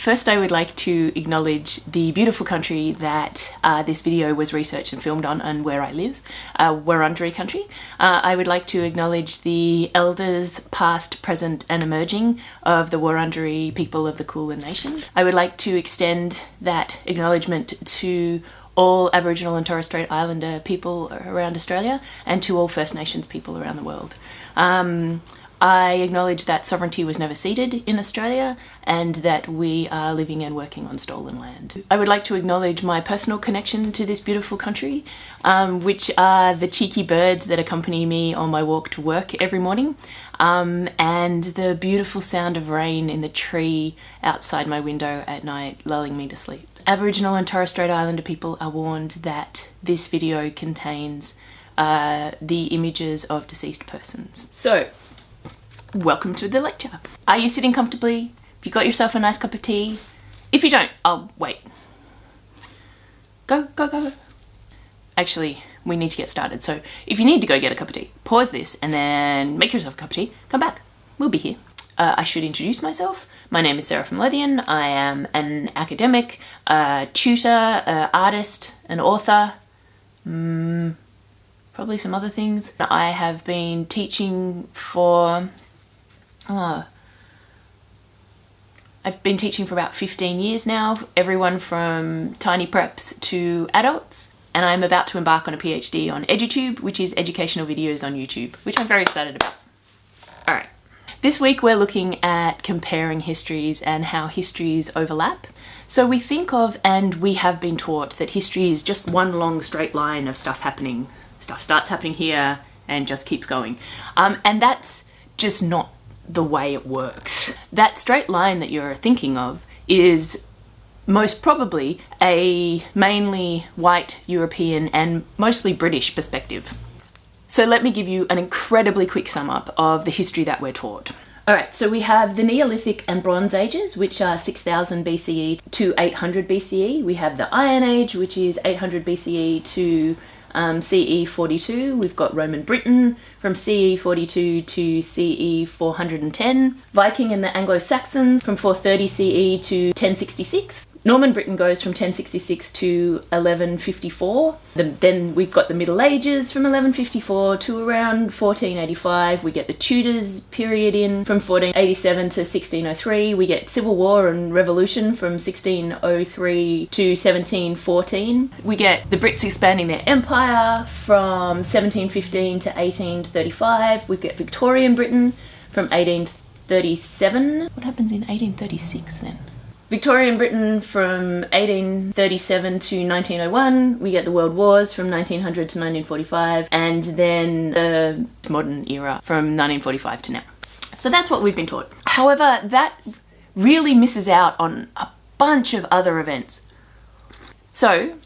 First, I would like to acknowledge the beautiful country that this video was researched and filmed on and where I live, Wurunjeri country. I would like to acknowledge the elders past, present and emerging of the Wurunjeri people of the Kulin Nation. I would like to extend that acknowledgement to all Aboriginal and Torres Strait Islander people around Australia and to all First Nations people around the world. I acknowledge that sovereignty was never ceded in Australia and that we are living and working on stolen land. I would like to acknowledge my personal connection to this beautiful country, which are the cheeky birds that accompany me on my walk to work every morning, and the beautiful sound of rain in the tree outside my window at night, lulling me to sleep. Aboriginal and Torres Strait Islander people are warned that this video contains the images of deceased persons. So, welcome to the lecture. Are you sitting comfortably? Have you got yourself a nice cup of tea? If you don't, I'll wait. Go. Actually, we need to get started. So if you need to go get a cup of tea, pause this and then make yourself a cup of tea. Come back. We'll be here. I should introduce myself. My name is Sarah from Lothian. I am an academic, tutor, artist, an author, probably some other things. I have been teaching for I've been teaching for about 15 years now, everyone from tiny preps to adults, and I'm about to embark on a PhD on EduTube, which is educational videos on YouTube, which I'm very excited about. Alright, this week we're looking at comparing histories and how histories overlap. So we think of, and we have been taught, that history is just one long straight line of stuff happening. Stuff starts happening here and just keeps going. And that's just not the way it works. That straight line that you're thinking of is most probably a mainly white, European and mostly British perspective. So let me give you an incredibly quick sum up of the history that we're taught. Alright, so we have the Neolithic and Bronze Ages, which are 6000 BCE to 800 BCE. We have the Iron Age, which is 800 BCE to CE 42. We've got Roman Britain from CE 42 to CE 410. Viking and the Anglo-Saxons from 430 CE to 1066. Norman Britain goes from 1066 to 1154. Then we've got the Middle Ages from 1154 to around 1485. We get the Tudors period in from 1487 to 1603. We get Civil War and Revolution from 1603 to 1714. We get the Brits expanding their empire from 1715 to 1835. We get Victorian Britain from 1837. What happens in 1836 then? Victorian Britain from 1837 to 1901, we get the World Wars from 1900 to 1945, and then the modern era from 1945 to now. So that's what we've been taught. However, that really misses out on a bunch of other events. So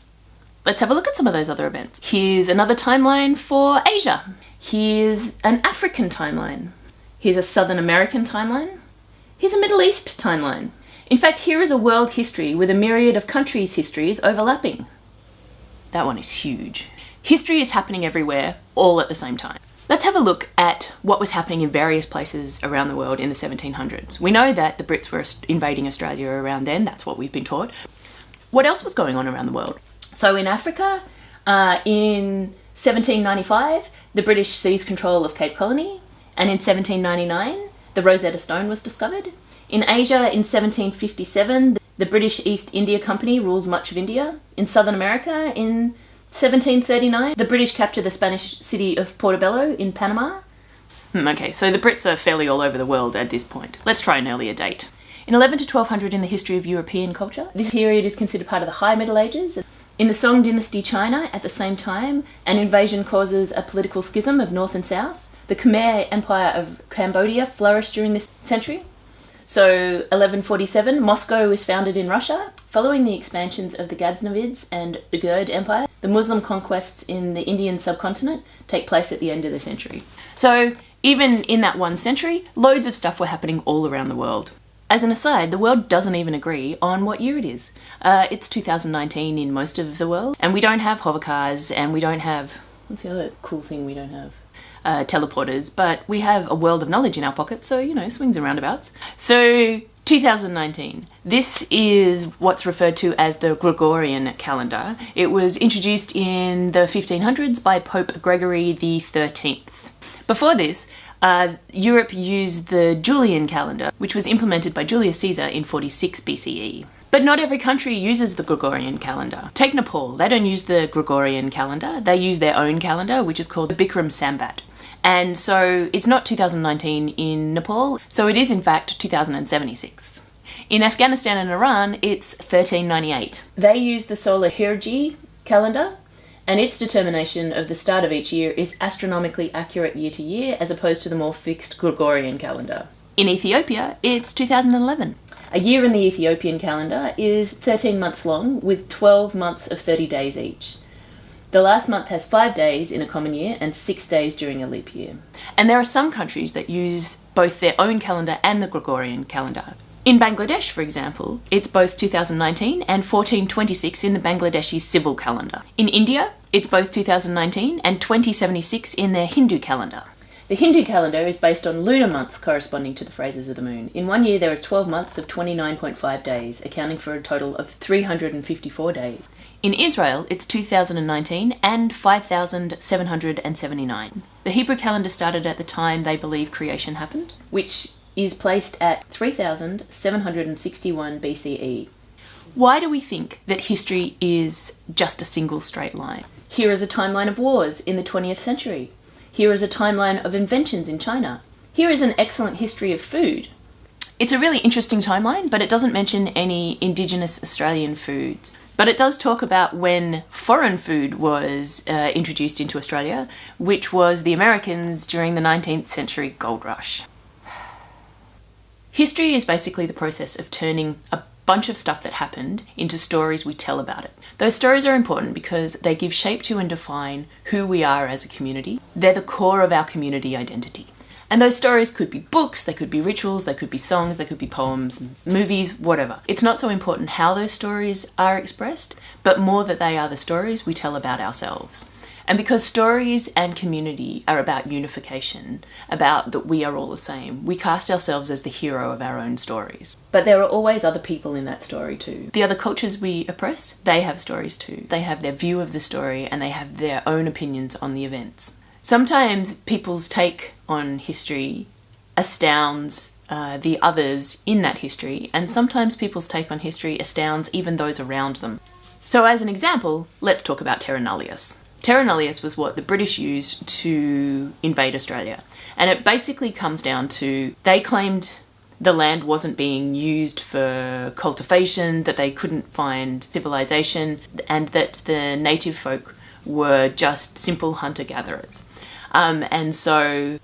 let's have a look at some of those other events. Here's another timeline for Asia. Here's an African timeline. Here's a Southern American timeline. Here's a Middle East timeline. In fact, here is a world history with a myriad of countries' histories overlapping. That one is huge. History is happening everywhere, all at the same time. Let's have a look at what was happening in various places around the world in the 1700s. We know that the Brits were invading Australia around then, that's what we've been taught. What else was going on around the world? So in Africa, in 1795, the British seized control of Cape Colony, and in 1799, the Rosetta Stone was discovered. In Asia, in 1757, the British East India Company rules much of India. In Southern America, in 1739, the British capture the Spanish city of Portobello in Panama. Okay, so the Brits are fairly all over the world at this point. Let's try an earlier date. In 11 to 1200 in the history of European culture, this period is considered part of the High Middle Ages. In the Song dynasty China, at the same time, an invasion causes a political schism of North and South. The Khmer Empire of Cambodia flourished during this century. So 1147, Moscow is founded in Russia. Following the expansions of the Ghaznavids and the Gurd Empire, the Muslim conquests in the Indian subcontinent take place at the end of the century. So even in that one century, loads of stuff were happening all around the world. As an aside, the world doesn't even agree on what year it is. It's 2019 in most of the world, and we don't have hover cars, and we don't have... What's the other cool thing we don't have? Teleporters, but we have a world of knowledge in our pocket, so, you know, swings and roundabouts. So 2019. This is what's referred to as the Gregorian calendar. It was introduced in the 1500s by Pope Gregory XIII. Before this, Europe used the Julian calendar, which was implemented by Julius Caesar in 46 BCE. But not every country uses the Gregorian calendar. Take Nepal. They don't use the Gregorian calendar. They use their own calendar, which is called the Bikram Sambat. And so it's not 2019 in Nepal, so it is in fact 2076. In Afghanistan and Iran, it's 1398. They use the solar Hijri calendar, and its determination of the start of each year is astronomically accurate year to year, as opposed to the more fixed Gregorian calendar. In Ethiopia, it's 2011. A year in the Ethiopian calendar is 13 months long, with 12 months of 30 days each. The last month has 5 days in a common year and 6 days during a leap year. And there are some countries that use both their own calendar and the Gregorian calendar. In Bangladesh, for example, it's both 2019 and 1426 in the Bangladeshi civil calendar. In India, it's both 2019 and 2076 in their Hindu calendar. The Hindu calendar is based on lunar months corresponding to the phases of the moon. In 1 year, there are 12 months of 29.5 days, accounting for a total of 354 days. In Israel, it's 2019 and 5,779. The Hebrew calendar started at the time they believe creation happened, which is placed at 3,761 BCE. Why do we think that history is just a single straight line? Here is a timeline of wars in the 20th century. Here is a timeline of inventions in China. Here is an excellent history of food. It's a really interesting timeline, but it doesn't mention any Indigenous Australian foods. But it does talk about when foreign food was introduced into Australia, which was the Americans during the 19th century gold rush. History is basically the process of turning a bunch of stuff that happened into stories we tell about it. Those stories are important because they give shape to and define who we are as a community. They're the core of our community identity. And those stories could be books, they could be rituals, they could be songs, they could be poems, movies, whatever. It's not so important how those stories are expressed, but more that they are the stories we tell about ourselves. And because stories and community are about unification, about that we are all the same, we cast ourselves as the hero of our own stories. But there are always other people in that story too. The other cultures we oppress, they have stories too. They have their view of the story and they have their own opinions on the events. Sometimes people's take on history astounds the others in that history, and sometimes people's take on history astounds even those around them. So as an example, let's talk about terra nullius. Terra nullius was what the British used to invade Australia, and it basically comes down to they claimed the land wasn't being used for cultivation, that they couldn't find civilization, and that the native folk were just simple hunter-gatherers. And so,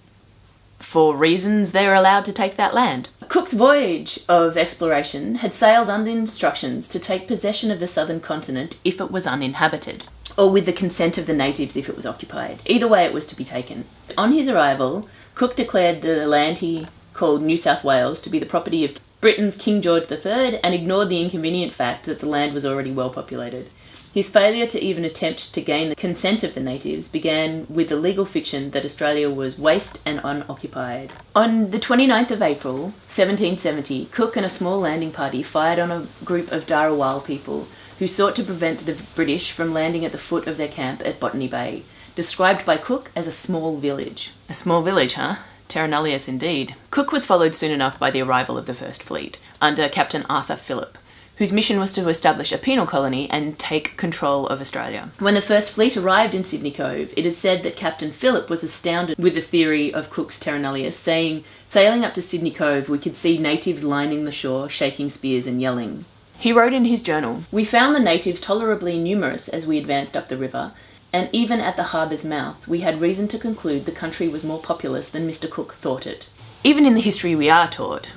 for reasons, they're allowed to take that land. Cook's voyage of exploration had sailed under instructions to take possession of the southern continent if it was uninhabited, or with the consent of the natives if it was occupied. Either way, it was to be taken. On his arrival, Cook declared the land he called New South Wales to be the property of Britain's King George III and ignored the inconvenient fact that the land was already well populated. His failure to even attempt to gain the consent of the natives began with the legal fiction that Australia was waste and unoccupied. On the 29th of April, 1770, Cook and a small landing party fired on a group of Dharawal people who sought to prevent the British from landing at the foot of their camp at Botany Bay, described by Cook as a small village. A small village, huh? Terra nullius indeed. Cook was followed soon enough by the arrival of the First Fleet, under Captain Arthur Phillip, whose mission was to establish a penal colony and take control of Australia. When the First Fleet arrived in Sydney Cove, it is said that Captain Phillip was astounded with the theory of Cook's terra nullius, saying, "Sailing up to Sydney Cove, we could see natives lining the shore, shaking spears and yelling." He wrote in his journal, "We found the natives tolerably numerous as we advanced up the river, and even at the harbour's mouth, we had reason to conclude the country was more populous than Mr. Cook thought it." Even in the history we are taught,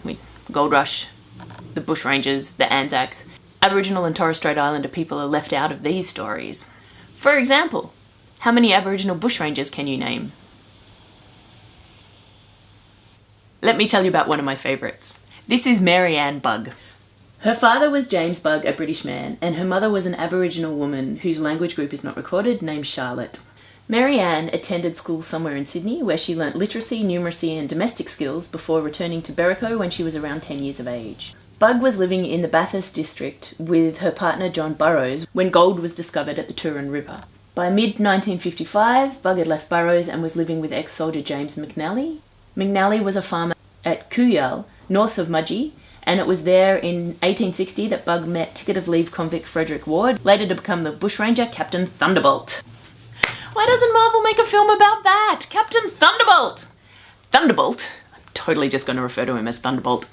Gold Rush, the bushrangers, the Anzacs, Aboriginal and Torres Strait Islander people are left out of these stories. For example, how many Aboriginal bushrangers can you name? Let me tell you about one of my favourites. This is Marianne Bug. Her father was James Bug, a British man, and her mother was an Aboriginal woman whose language group is not recorded, named Charlotte. Marianne attended school somewhere in Sydney where she learnt literacy, numeracy and domestic skills before returning to Berwick when she was around 10 years of age. Bug was living in the Bathurst district with her partner John Burrows when gold was discovered at the Turin River. By mid-1955, Bug had left Burrows and was living with ex-soldier James McNally. McNally was a farmer at Kooyal, north of Mudgee, and it was there in 1860 that Bug met ticket of leave convict Frederick Ward, later to become the bushranger Captain Thunderbolt. Why doesn't Marvel make a film about that? Captain Thunderbolt! Thunderbolt, I'm totally just going to refer to him as Thunderbolt.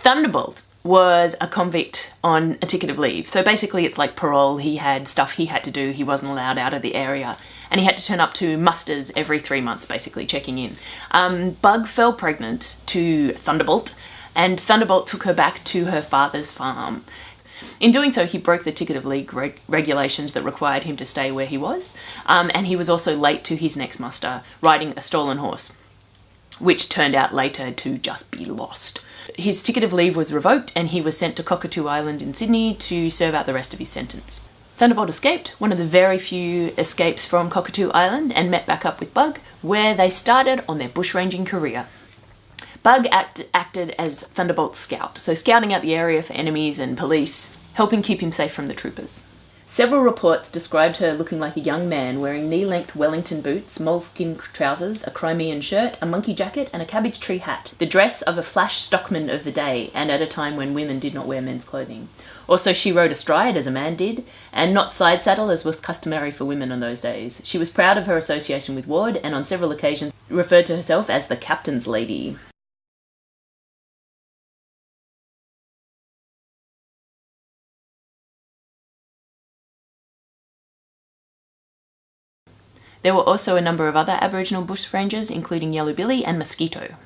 Thunderbolt was a convict on a ticket of leave. So basically it's like parole. He had stuff he had to do. He wasn't allowed out of the area. And he had to turn up to musters every 3 months, basically checking in. Bug fell pregnant to Thunderbolt, and Thunderbolt took her back to her father's farm. In doing so, he broke the ticket of leave regulations that required him to stay where he was, and he was also late to his next muster, riding a stolen horse, which turned out later to just be lost. His ticket of leave was revoked and he was sent to Cockatoo Island in Sydney to serve out the rest of his sentence. Thunderbolt escaped, one of the very few escapes from Cockatoo Island, and met back up with Bug, where they started on their bushranging career. Bug acted as Thunderbolt's scout, so scouting out the area for enemies and police, helping keep him safe from the troopers. Several reports described her looking like a young man wearing knee-length Wellington boots, moleskin trousers, a Crimean shirt, a monkey jacket and a cabbage tree hat, the dress of a flash stockman of the day and at a time when women did not wear men's clothing. Also, she rode astride as a man did, and not side saddle as was customary for women on those days. She was proud of her association with Ward and on several occasions referred to herself as the Captain's Lady. There were also a number of other Aboriginal bushrangers, including Yellow Billy and Mosquito.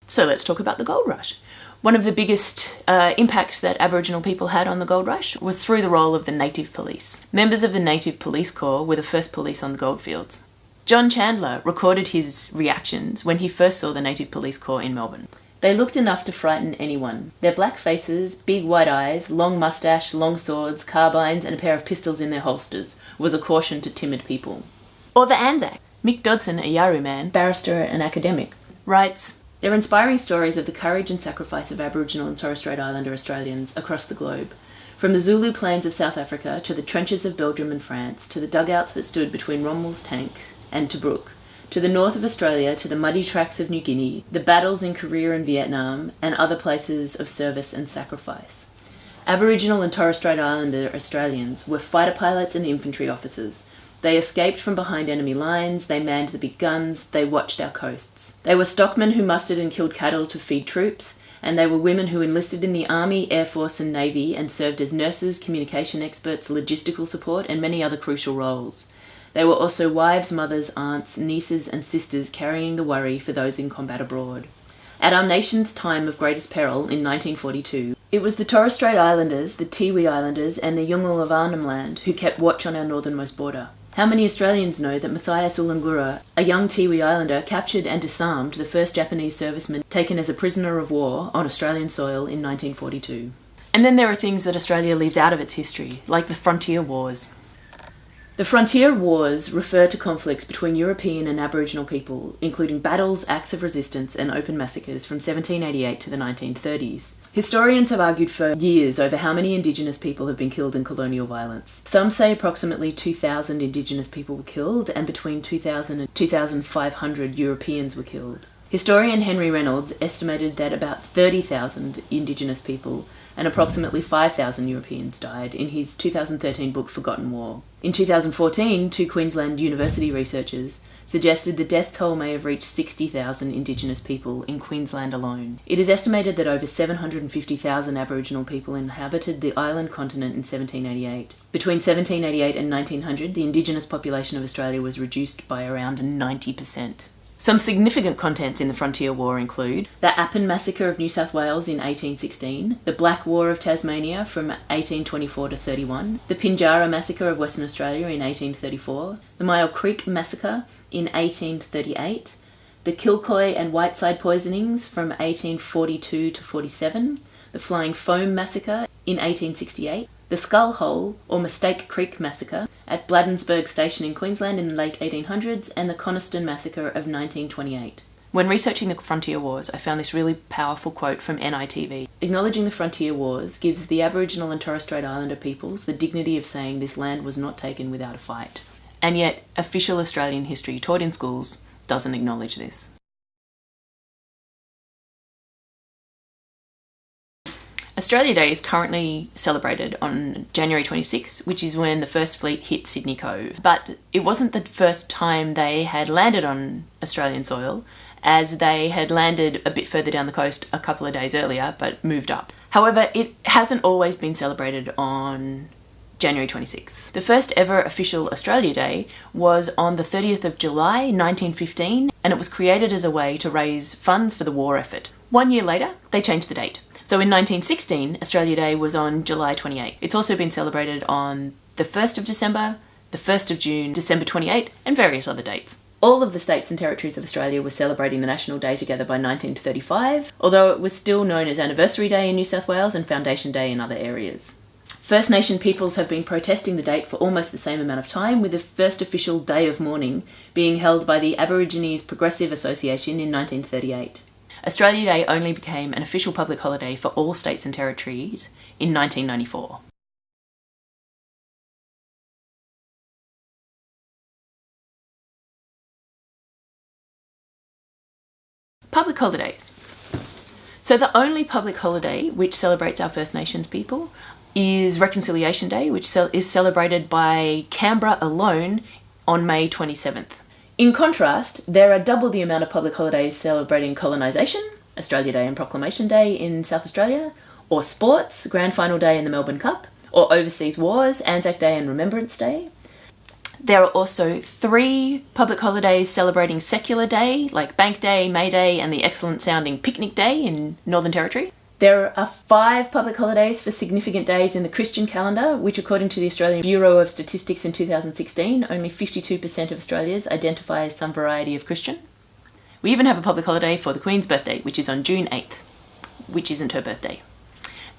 So let's talk about the gold rush. One of the biggest impacts that Aboriginal people had on the gold rush was through the role of the Native Police. Members of the Native Police Corps were the first police on the goldfields. John Chandler recorded his reactions when he first saw the Native Police Corps in Melbourne. They looked enough to frighten anyone. Their black faces, big white eyes, long moustache, long swords, carbines and a pair of pistols in their holsters was a caution to timid people. Or the Anzac. Mick Dodson, a Yawuru man, barrister and academic, writes, "They're inspiring stories of the courage and sacrifice of Aboriginal and Torres Strait Islander Australians across the globe. From the Zulu plains of South Africa to the trenches of Belgium and France, to the dugouts that stood between Rommel's tank and Tobruk, to the north of Australia, to the muddy tracks of New Guinea, the battles in Korea and Vietnam, and other places of service and sacrifice. Aboriginal and Torres Strait Islander Australians were fighter pilots and infantry officers. They escaped from behind enemy lines, they manned the big guns, they watched our coasts. They were stockmen who mustered and killed cattle to feed troops, and they were women who enlisted in the Army, Air Force and Navy and served as nurses, communication experts, logistical support and many other crucial roles. They were also wives, mothers, aunts, nieces and sisters carrying the worry for those in combat abroad. At our nation's time of greatest peril in 1942, it was the Torres Strait Islanders, the Tiwi Islanders and the Yolngu of Arnhem Land who kept watch on our northernmost border. How many Australians know that Matthias Ulungura, a young Tiwi Islander, captured and disarmed the first Japanese serviceman taken as a prisoner of war on Australian soil in 1942? And then there are things that Australia leaves out of its history, like the Frontier Wars. The Frontier Wars refer to conflicts between European and Aboriginal people, including battles, acts of resistance and open massacres from 1788 to the 1930s. Historians have argued for years over how many Indigenous people have been killed in colonial violence. Some say approximately 2,000 Indigenous people were killed and between 2,000 and 2,500 Europeans were killed. Historian Henry Reynolds estimated that about 30,000 Indigenous people and approximately 5,000 Europeans died in his 2013 book Forgotten War. In 2014, two Queensland University researchers suggested the death toll may have reached 60,000 Indigenous people in Queensland alone. It is estimated that over 750,000 Aboriginal people inhabited the island continent in 1788. Between 1788 and 1900, the Indigenous population of Australia was reduced by around 90%. Some significant contents in the Frontier War include the Appin Massacre of New South Wales in 1816, the Black War of Tasmania from 1824 to 31, the Pinjarra Massacre of Western Australia in 1834, the Myall Creek Massacre in 1838, the Kilcoy and Whiteside poisonings from 1842 to 47, the Flying Foam Massacre in 1868, the Skull Hole or Mistake Creek Massacre at Bladensburg Station in Queensland in the late 1800s, and the Coniston Massacre of 1928. When researching the Frontier Wars, I found this really powerful quote from NITV. Acknowledging the Frontier Wars gives the Aboriginal and Torres Strait Islander peoples the dignity of saying this land was not taken without a fight. And yet, official Australian history taught in schools doesn't acknowledge this. Australia Day is currently celebrated on January 26, which is when the first fleet hit Sydney Cove. But it wasn't the first time they had landed on Australian soil, as they had landed a bit further down the coast a couple of days earlier, but moved up. However, it hasn't always been celebrated on January 26. The first ever official Australia Day was on the 30th of July 1915, and it was created as a way to raise funds for the war effort. 1 year later, they changed the date. So in 1916, Australia Day was on July 28. It's also been celebrated on the 1st of December, the 1st of June, December 28, and various other dates. All of the states and territories of Australia were celebrating the National Day together by 1935, although it was still known as Anniversary Day in New South Wales and Foundation Day in other areas. First Nation peoples have been protesting the date for almost the same amount of time, with the first official day of mourning being held by the Aborigines Progressive Association in 1938. Australia Day only became an official public holiday for all states and territories in 1994. Public holidays. So the only public holiday which celebrates our First Nations people is Reconciliation Day, which is celebrated by Canberra alone on May 27th. In contrast, there are double the amount of public holidays celebrating colonisation, Australia Day and Proclamation Day in South Australia, or sports, Grand Final Day in the Melbourne Cup, or overseas wars, Anzac Day and Remembrance Day. There are also 3 public holidays celebrating Secular Day, like Bank Day, May Day, and the excellent sounding Picnic Day in Northern Territory. There are 5 public holidays for significant days in the Christian calendar, which according to the Australian Bureau of Statistics in 2016, only 52% of Australians identify as some variety of Christian. We even have a public holiday for the Queen's birthday, which is on June 8th, which isn't her birthday.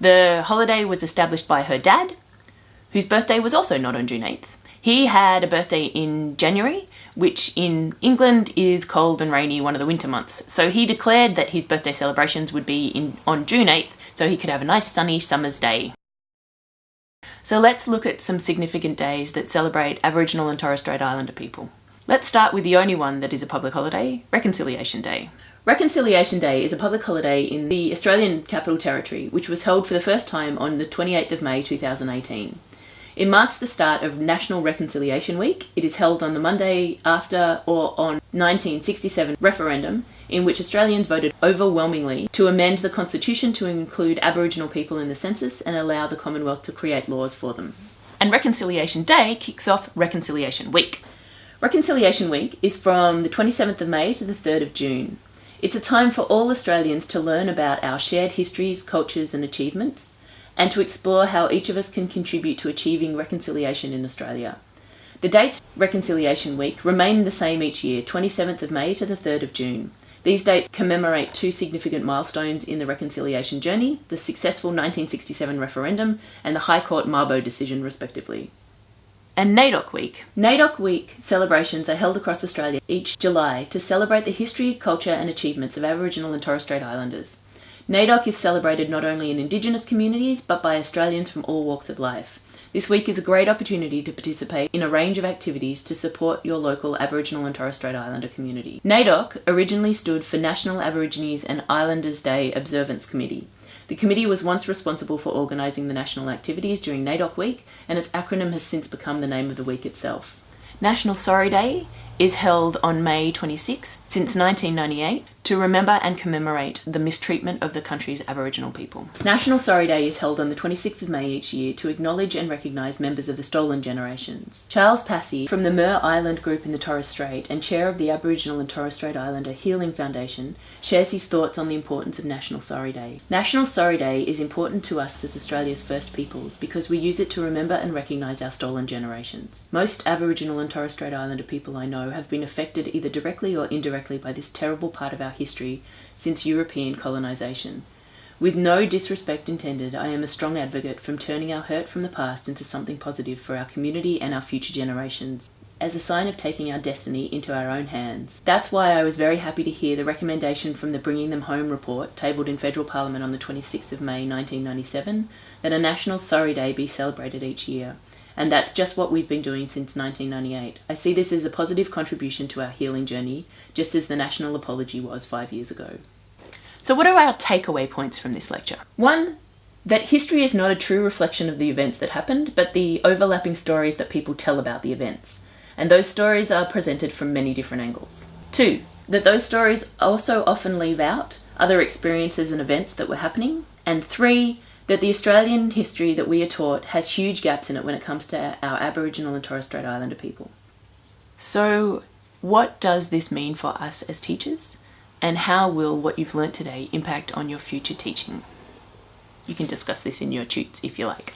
The holiday was established by her dad, whose birthday was also not on June 8th. He had a birthday in January, which in England is cold and rainy, one of the winter months. So he declared that his birthday celebrations would be on June 8th, so he could have a nice sunny summer's day. So let's look at some significant days that celebrate Aboriginal and Torres Strait Islander people. Let's start with the only one that is a public holiday, Reconciliation Day. Reconciliation Day is a public holiday in the Australian Capital Territory, which was held for the first time on the 28th of May 2018. It marks the start of National Reconciliation Week. It is held on the Monday after or on 1967 referendum, in which Australians voted overwhelmingly to amend the Constitution to include Aboriginal people in the census and allow the Commonwealth to create laws for them. And Reconciliation Day kicks off Reconciliation Week. Reconciliation Week is from the 27th of May to the 3rd of June. It's a time for all Australians to learn about our shared histories, cultures and achievements, and to explore how each of us can contribute to achieving reconciliation in Australia. The dates for Reconciliation Week remain the same each year, 27th of May to the 3rd of June. These dates commemorate 2 significant milestones in the reconciliation journey, the successful 1967 referendum and the High Court Mabo decision, respectively. And NAIDOC Week. NAIDOC Week celebrations are held across Australia each July to celebrate the history, culture and achievements of Aboriginal and Torres Strait Islanders. NAIDOC is celebrated not only in Indigenous communities, but by Australians from all walks of life. This week is a great opportunity to participate in a range of activities to support your local Aboriginal and Torres Strait Islander community. NAIDOC originally stood for National Aborigines and Islanders Day Observance Committee. The committee was once responsible for organising the national activities during NAIDOC Week, and its acronym has since become the name of the week itself. National Sorry Day is held on May 26 since 1998 to remember and commemorate the mistreatment of the country's Aboriginal people. National Sorry Day is held on the 26th of May each year to acknowledge and recognise members of the stolen generations. Charles Passy from the Mer Island group in the Torres Strait and chair of the Aboriginal and Torres Strait Islander Healing Foundation shares his thoughts on the importance of National Sorry Day. National Sorry Day is important to us as Australia's First Peoples because we use it to remember and recognise our stolen generations. Most Aboriginal and Torres Strait Islander people I know have been affected either directly or indirectly by this terrible part of our history since European colonisation. With no disrespect intended, I am a strong advocate from turning our hurt from the past into something positive for our community and our future generations, as a sign of taking our destiny into our own hands. That's why I was very happy to hear the recommendation from the Bringing Them Home report, tabled in Federal Parliament on the 26th of May 1997, that a National Sorry Day be celebrated each year. And that's just what we've been doing since 1998. I see this as a positive contribution to our healing journey, just as the National Apology was 5 years ago. So what are our takeaway points from this lecture? 1. That history is not a true reflection of the events that happened, but the overlapping stories that people tell about the events. And those stories are presented from many different angles. 2. That those stories also often leave out other experiences and events that were happening. And 3. That the Australian history that we are taught has huge gaps in it when it comes to our Aboriginal and Torres Strait Islander people. So what does this mean for us as teachers? And how will what you've learnt today impact on your future teaching? You can discuss this in your tutes if you like.